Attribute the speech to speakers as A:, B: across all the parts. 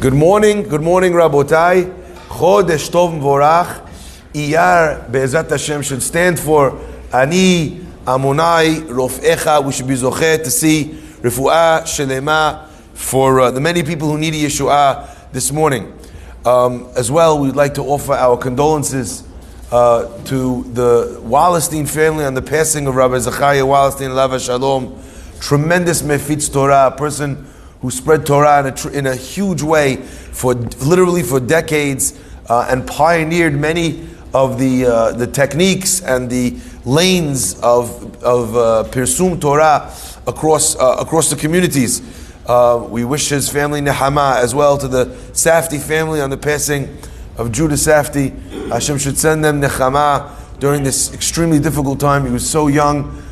A: Good morning, Rabotai. Chodesh Tov Vorach. Iyar Be'ezat Hashem should stand for Ani Amonai Rofecha. We should be zocheh to see Refuah Shelema for the many people who need Yeshua this morning. As well, we'd like to offer our condolences to the Wallerstein family on the passing of Rabbi Zachariah Wallerstein, Lava Shalom. Tremendous Mefitz Torah, a person who spread Torah in a huge way for decades and pioneered many of the techniques and the lanes of Pirsum Torah across the communities. We wish his family Nehama, as well to the Safti family on the passing of Judah Safti. Hashem should send them Nechama during this extremely difficult time. He was so young.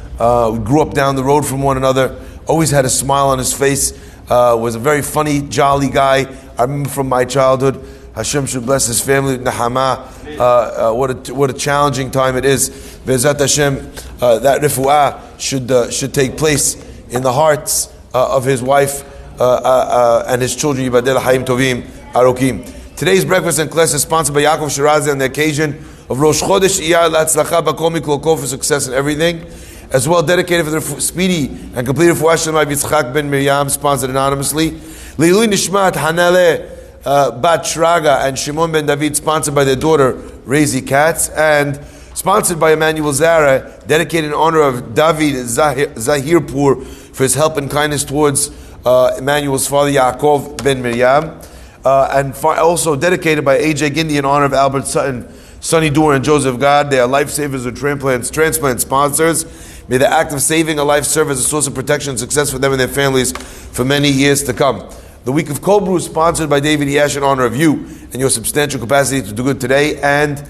A: We grew up down the road from one another. Always had a smile on his face. Was a very funny, jolly guy. I remember from my childhood. Hashem should bless his family. Nehama. What a challenging time it is. Be'ezat Hashem, that refuah should take place in the hearts of his wife and his children. Yibadel Hayim Tovim Arokim. Today's breakfast and class is sponsored by Yaakov Shirazi on the occasion of Rosh Chodesh Iyar L'Atzlacha B'Kol Mikol Kol, for success in everything. As well, dedicated for the speedy and complete refuah shlema Yitzchak ben Miriam, sponsored anonymously. Leilui Nishmat Hanale Bat Shraga and Shimon ben David, sponsored by their daughter Razi Katz, and sponsored by Emmanuel Zara, dedicated in honor of David Zahirpur for his help and kindness towards Emmanuel's father Yaakov ben Miriam, and also dedicated by AJ Gindi in honor of Albert Sutton, Sonny Doer, and Joseph God. They are lifesavers or transplant sponsors. May the act of saving a life serve as a source of protection and success for them and their families for many years to come. The week of Kol Brew is sponsored by David Yash in honor of you and your substantial capacity to do good today and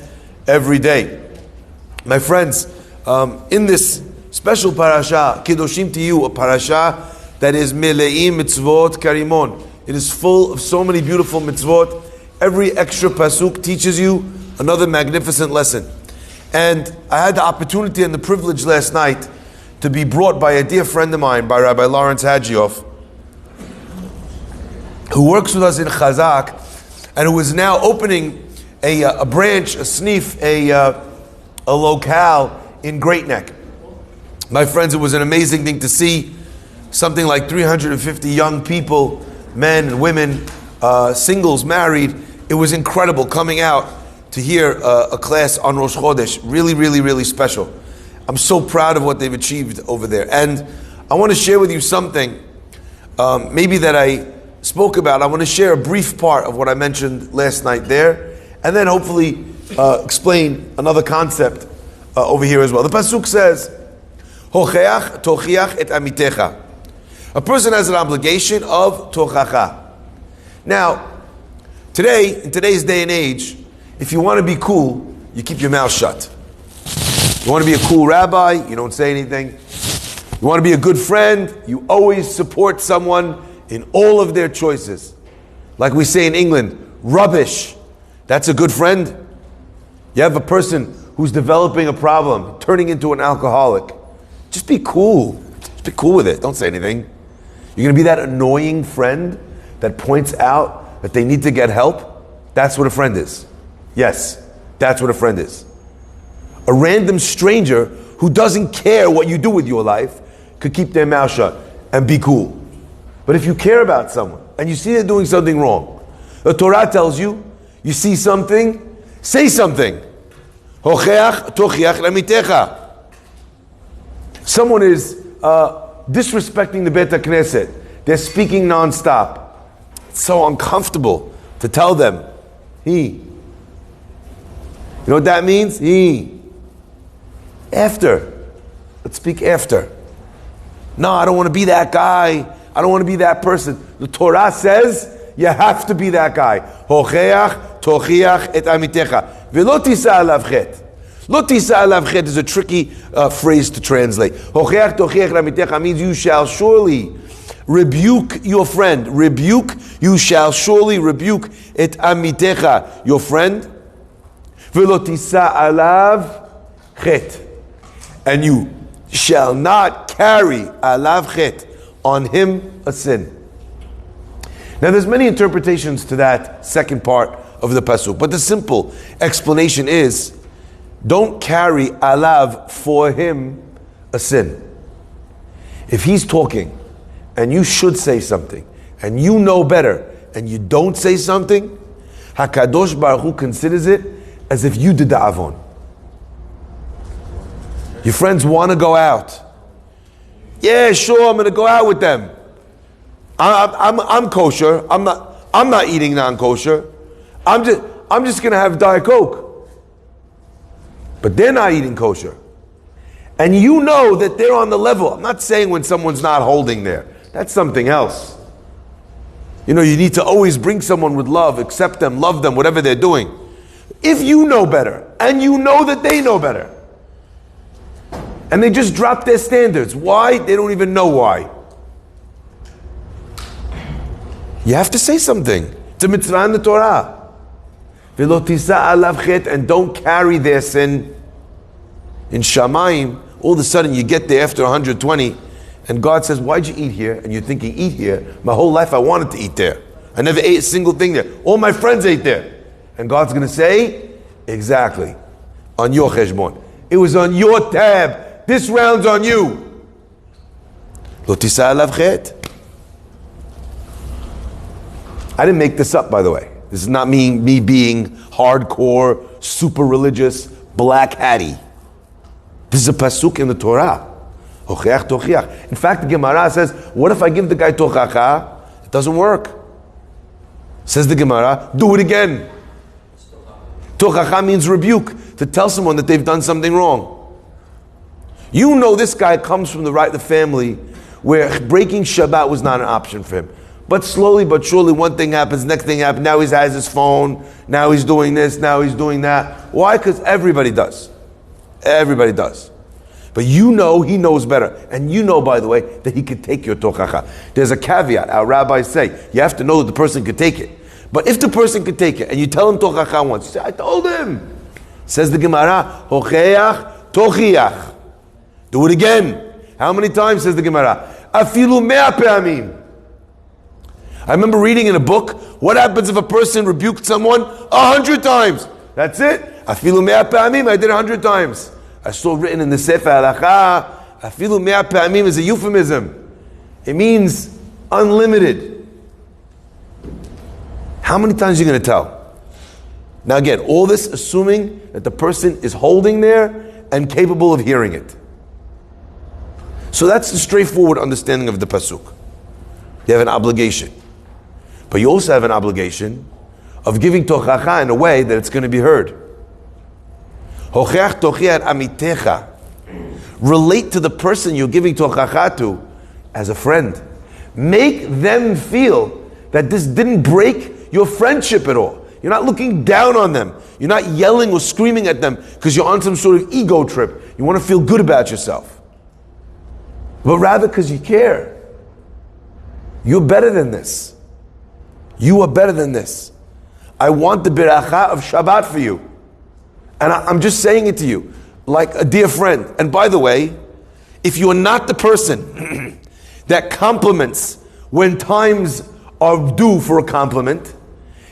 A: every day. My friends, in this special parasha, Kedoshim to you, a parasha that is Mele'im Mitzvot Karimon. It is full of so many beautiful mitzvot. Every extra pasuk teaches you another magnificent lesson. And I had the opportunity and the privilege last night to be brought by a dear friend of mine, by Rabbi Lawrence Hagioff, who works with us in Chazak, and who is now opening a branch, a snif, a locale in Great Neck. My friends, it was an amazing thing to see. Something like 350 young people, men and women, singles, married. It was incredible coming out to hear a class on Rosh Chodesh. Really, really, really special. I'm so proud of what they've achieved over there. And I want to share with you something maybe that I spoke about. I want to share a brief part of what I mentioned last night there, and then hopefully explain another concept over here as well. The pasuk says, Hocheach tochiach et amitecha. A person has an obligation of tochacha. Now, in today's day and age, if you want to be cool, you keep your mouth shut. You want to be a cool rabbi, you don't say anything. You want to be a good friend, you always support someone in all of their choices. Like we say in England, rubbish. That's a good friend. You have a person who's developing a problem, turning into an alcoholic. Just be cool. Just be cool with it. Don't say anything. You're going to be that annoying friend that points out that they need to get help. That's what a friend is. Yes, that's what a friend is. A random stranger who doesn't care what you do with your life could keep their mouth shut and be cool. But if you care about someone and you see they're doing something wrong, the Torah tells you, you see something, say something. Hocheach tochiach lamitecha. Someone is disrespecting the Beit HaKnesset. They're speaking nonstop. It's so uncomfortable to tell them, You know what that means? After. Let's speak after. No, I don't want to be that guy. I don't want to be that person. The Torah says you have to be that guy. Hocheach tochiach et amitecha. V'lo tisa alav chet. Lo tisa alav chet is a tricky phrase to translate. Hocheach tochiach et amitecha means you shall surely rebuke your friend. You shall surely rebuke et amitecha, your friend. V'lo tisa alav chet. And you shall not carry alav chet, on him a sin. Now there's many interpretations to that second part of the pasuk, but the simple explanation is, don't carry alav for him a sin. If he's talking and you should say something and you know better and you don't say something, HaKadosh Baruch Hu considers it as if you did the avon. Your friends want to go out. Yeah, sure, I'm going to go out with them. I'm kosher. I'm not eating non-kosher. I'm just going to have Diet Coke. But they're not eating kosher. And you know that they're on the level. I'm not saying when someone's not holding there. That's something else. You know, you need to always bring someone with love, accept them, love them, whatever they're doing. If you know better, and you know that they know better, and they just drop their standards. Why? They don't even know why. You have to say something. It's a mitzvah in the Torah. V'lo tisa alav chet, and don't carry their sin. In Shamayim, all of a sudden you get there after 120, and God says, why'd you eat here? And you're thinking, eat here? My whole life I wanted to eat there. I never ate a single thing there. All my friends ate there. And God's going to say, exactly, on your cheshbon. It was on your tab. This round's on you. Lo tisa alav chet. I didn't make this up, by the way. This is not me being hardcore, super religious, black hatty. This is a pasuk in the Torah. Hocheach tochiach. In fact, the Gemara says, what if I give the guy tochacha? It doesn't work. Says the Gemara, do it again. Tochacha means rebuke, to tell someone that they've done something wrong. You know this guy comes from the family where breaking Shabbat was not an option for him. But slowly but surely one thing happens, next thing happens, now he has his phone, now he's doing this, now he's doing that. Why? Because everybody does. Everybody does. But you know he knows better. And you know, by the way, that he could take your tochacha. There's a caveat. Our rabbis say, you have to know that the person could take it. But if the person could take it, and you tell him tochacha once, you say, I told him. Says the Gemara, hocheach tochiach. Do it again. How many times, says the Gemara? Afilu mea pe'amim. I remember reading in a book, what happens if a person rebuked someone 100 times? That's it. Afilu mea pe'amim, I did 100 times. I saw written in the Sefer Halacha, afilu mea pe'amim is a euphemism. It means unlimited. How many times are you going to tell? Now again, all this assuming that the person is holding there and capable of hearing it. So that's the straightforward understanding of the pasuk. You have an obligation. But you also have an obligation of giving tochacha in a way that it's going to be heard. Hocheach tochiach amitecha. Relate to the person you're giving tochacha to as a friend. Make them feel that this didn't break your friendship at all. You're not looking down on them. You're not yelling or screaming at them because you're on some sort of ego trip. You want to feel good about yourself. But rather because you care. You're better than this. You are better than this. I want the beracha of Shabbat for you. And I'm just saying it to you, like a dear friend. And by the way, if you are not the person that compliments when times are due for a compliment,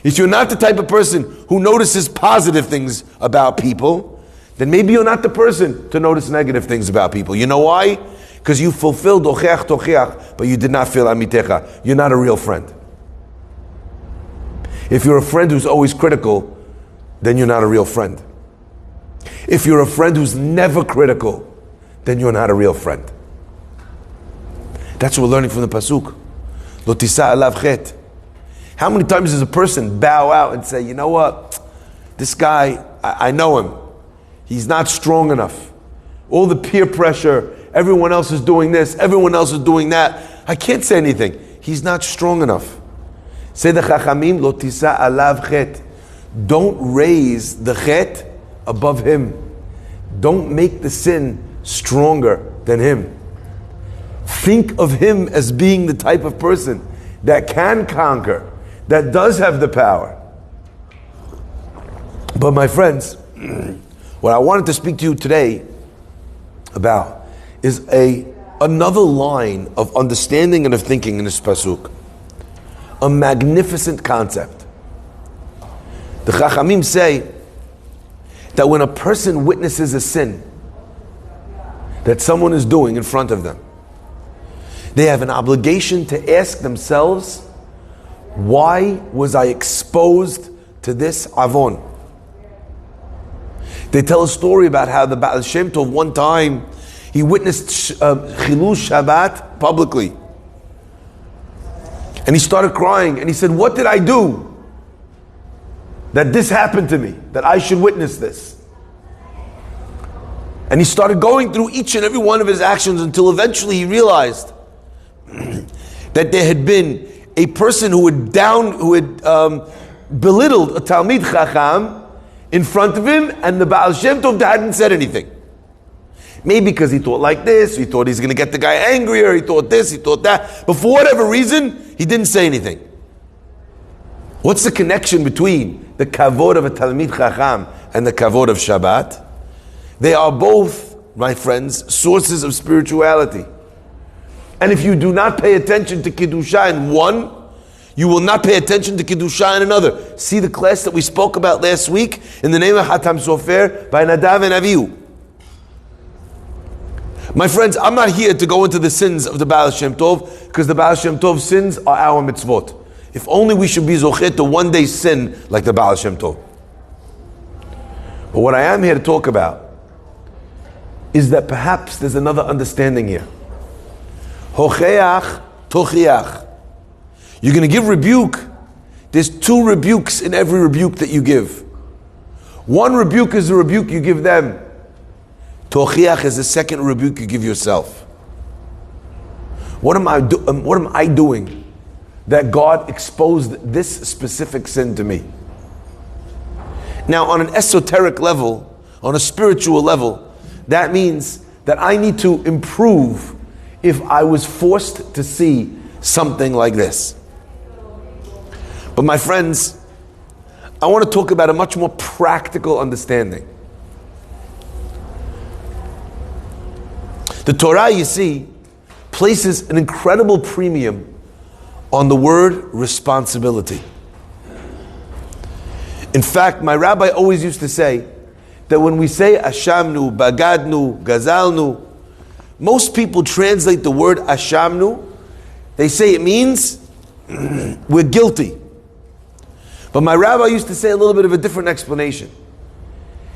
A: if you're not the type of person who notices positive things about people, then maybe you're not the person to notice negative things about people. You know why? Because you fulfilled ocheach tochiach, but you did not feel amitecha. You're not a real friend. If you're a friend who's always critical, then you're not a real friend. If you're a friend who's never critical, then you're not a real friend. That's what we're learning from the pasuk. Lo tisa alav chet. How many times does a person bow out and say, you know what? This guy, I know him. He's not strong enough. All the peer pressure, everyone else is doing this, everyone else is doing that. I can't say anything. He's not strong enough. Say the chachamim, lo tisa alav chet. Don't raise the chet above him. Don't make the sin stronger than him. Think of him as being the type of person that can conquer, that does have the power. But my friends, what I wanted to speak to you today about is another line of understanding and of thinking in this pasuk. a magnificent concept. The Chachamim say that when a person witnesses a sin that someone is doing in front of them, they have an obligation to ask themselves, why was I exposed to this avon? They tell a story about how the Baal Shem Tov one time, he witnessed Chilul Shabbat publicly. And he started crying and he said, what did I do that this happened to me, that I should witness this? And he started going through each and every one of his actions until eventually he realized that there had been a person who had belittled a Talmid Chacham in front of him, and the Baal Shem Tov hadn't said anything. Maybe because he thought like this, he thought he's going to get the guy angrier, he thought this, he thought that, but for whatever reason, he didn't say anything. What's the connection between the kavod of a Talmid Chacham and the kavod of Shabbat? They are both, my friends, sources of spirituality. And if you do not pay attention to Kedusha in one, you will not pay attention to Kedusha in another. See the class that we spoke about last week in the name of Hatam Sofer by Nadav and Avihu. My friends, I'm not here to go into the sins of the Baal Shem Tov, because the Baal Shem Tov's sins are our mitzvot. If only we should be zochet to one day sin like the Baal Shem Tov. But what I am here to talk about is that perhaps there's another understanding here. Hocheach tochiach. You're going to give rebuke. There's two rebukes in every rebuke that you give. One rebuke is the rebuke you give them. Tochiach is the second rebuke you give yourself. What am I doing that God exposed this specific sin to me? Now, on an esoteric level, on a spiritual level, that means that I need to improve if I was forced to see something like this. But my friends, I want to talk about a much more practical understanding. The Torah, you see, places an incredible premium on the word responsibility. In fact, my rabbi always used to say that when we say Ashamnu, Bagadnu, Gazalnu, most people translate the word Ashamnu, they say it means we're guilty. But my rabbi used to say a little bit of a different explanation.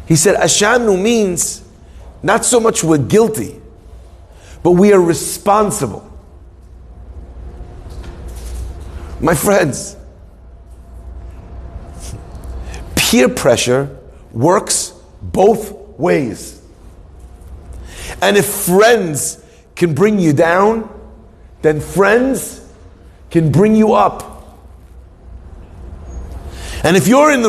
A: He said Ashamnu means not so much we're guilty, but we are responsible. My friends, peer pressure works both ways. And if friends can bring you down, then friends can bring you up. And if you're in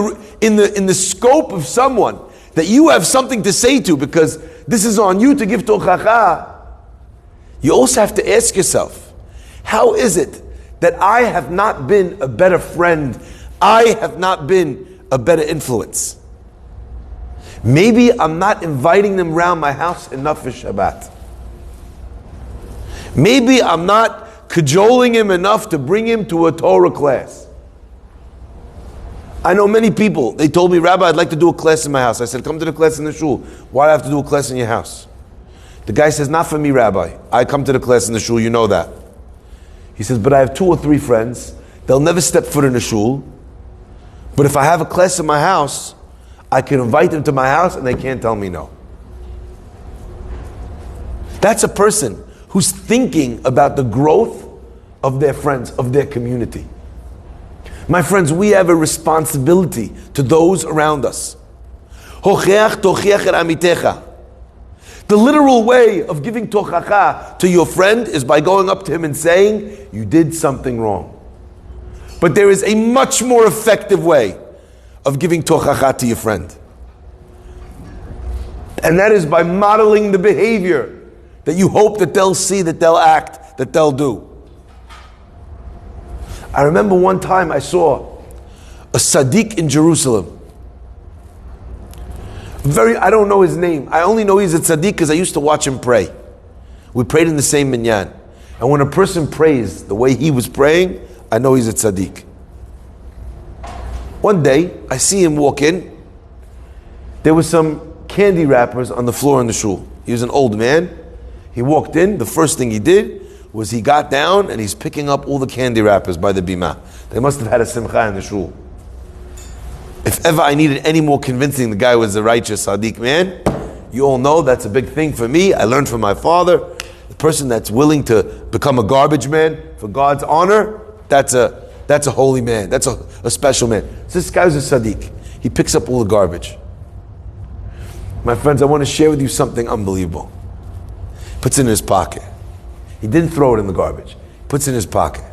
A: the scope of someone that you have something to say to, because this is on you to give tochacha, you also have to ask yourself, how is it that I have not been a better friend? I have not been a better influence. Maybe I'm not inviting them around my house enough for Shabbat. Maybe I'm not cajoling him enough to bring him to a Torah class. I know many people, they told me, Rabbi, I'd like to do a class in my house. I said, come to the class in the shul. Why do I have to do a class in your house? The guy says, not for me, Rabbi. I come to the class in the shul, you know that. He says, but I have 2 or 3 friends. They'll never step foot in the shul. But if I have a class in my house, I can invite them to my house and they can't tell me no. That's a person who's thinking about the growth of their friends, of their community. My friends, we have a responsibility to those around us. Hocheach tochiach et amitecha. The literal way of giving tochacha to your friend is by going up to him and saying, you did something wrong. But there is a much more effective way of giving tochacha to your friend. And that is by modeling the behavior that you hope that they'll see, that they'll act, that they'll do. I remember one time I saw a Sadiq in Jerusalem. I don't know his name. I only know he's a tzaddik because I used to watch him pray. We prayed in the same minyan. And when a person prays the way he was praying, I know he's a tzaddik. One day, I see him walk in. There were some candy wrappers on the floor in the shul. He was an old man. He walked in. The first thing he did was he got down and he's picking up all the candy wrappers by the bima. They must have had a simcha in the shul. If ever I needed any more convincing the guy was a righteous tzaddik man, you all know that's a big thing for me. I learned from my father. The person that's willing to become a garbage man for God's honor, that's a holy man. That's a special man. So this guy's a tzaddik. He picks up all the garbage. My friends, I want to share with you something unbelievable. Puts it in his pocket. He didn't throw it in the garbage. Puts it in his pocket.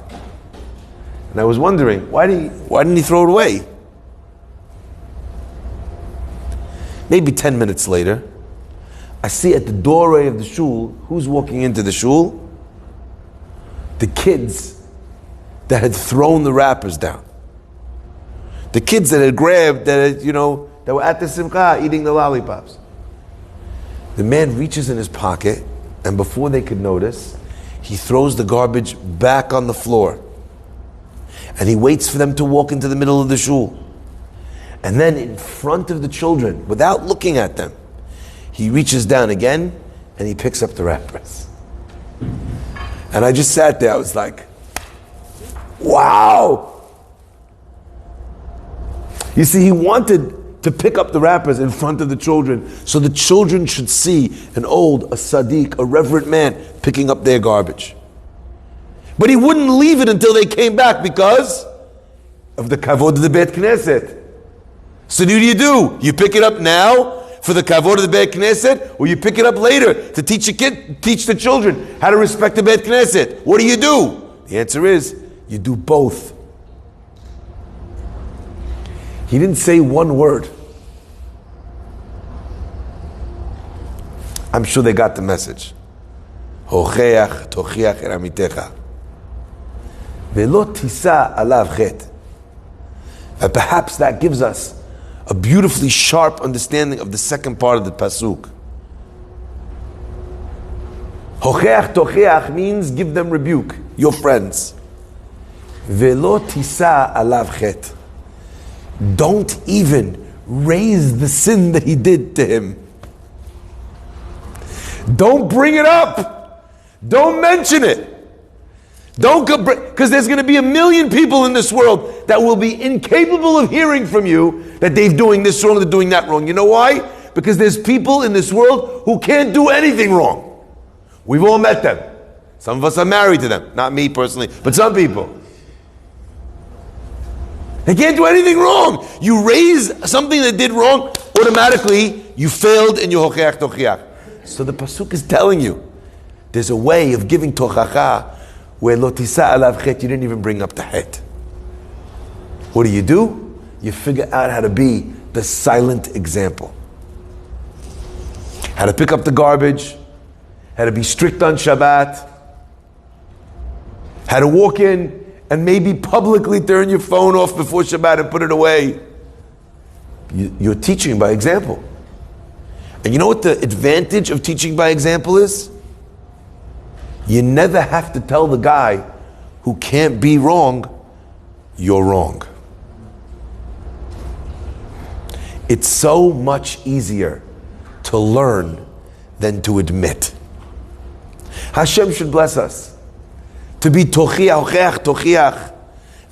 A: And I was wondering, why didn't he throw it away? Maybe 10 minutes later, I see at the doorway of the shul, who's walking into the shul? The kids that had thrown the wrappers down. The kids that had grabbed, that were at the simcha eating the lollipops. The man reaches in his pocket, and before they could notice, he throws the garbage back on the floor. And he waits for them to walk into the middle of the shul. And then in front of the children, without looking at them, he reaches down again and he picks up the wrappers. And I just sat there, I was like, wow! You see, he wanted to pick up the wrappers in front of the children so the children should see a tzaddik, a reverent man picking up their garbage. But he wouldn't leave it until they came back because of the kavod of the Beit Knesset. So what do? You pick it up now for the kavod of the Beit Knesset, or you pick it up later to teach the children how to respect the Beit Knesset? What do? The answer is, you do both. He didn't say one word. I'm sure they got the message. Hocheach tochiach er amitecha. Ve'lo tisa alav chet. And perhaps that gives us a beautifully sharp understanding of the second part of the pasuk. Hocheach tochiach means give them rebuke, your friends. Ve'lo tisa alav chet. Don't even raise the sin that he did to him. Don't bring it up. Don't mention it. Don't go, because there's going to be 1 million people in this world that will be incapable of hearing from you that they're doing this wrong, they're doing that wrong. You know why? Because there's people in this world who can't do anything wrong. We've all met them. Some of us are married to them. Not me personally, but some people. They can't do anything wrong. You raise something that did wrong, automatically you failed in your hocheach tochiach. So the pasuk is telling you, there's a way of giving tochacha where lo tisa alav chet, you didn't even bring up the het. What do? You figure out how to be the silent example. How to pick up the garbage, how to be strict on Shabbat, how to walk in and maybe publicly turn your phone off before Shabbat and put it away. You're teaching by example. And you know what the advantage of teaching by example is? You never have to tell the guy who can't be wrong, you're wrong. It's so much easier to learn than to admit. Hashem should bless us to be tochiach,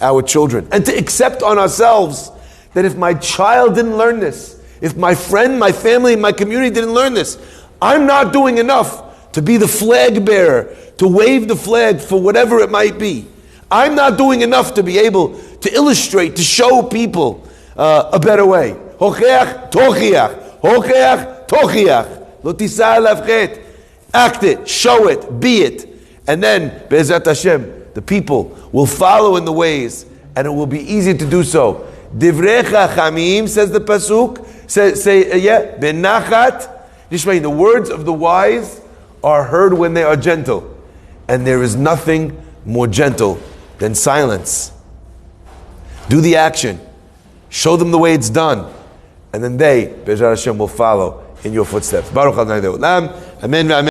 A: our children, and to accept on ourselves that if my child didn't learn this, if my friend, my family, my community didn't learn this, I'm not doing enough to be the flag bearer, to wave the flag for whatever it might be. I'm not doing enough to be able to illustrate, to show people a better way. Hocheach tochiach, hocheach tochiach, lo tisa alav chet. Act it, show it, be it. And then, Be'ezrat Hashem, the people will follow in the ways, and it will be easy to do so. Divrei chachamim, says the pasuk, benachat, the words of the wise are heard when they are gentle. And there is nothing more gentle than silence. Do the action. Show them the way it's done. And then they, Be'ezrat Hashem, will follow in your footsteps. Baruch Adonai Le'olam. Amen.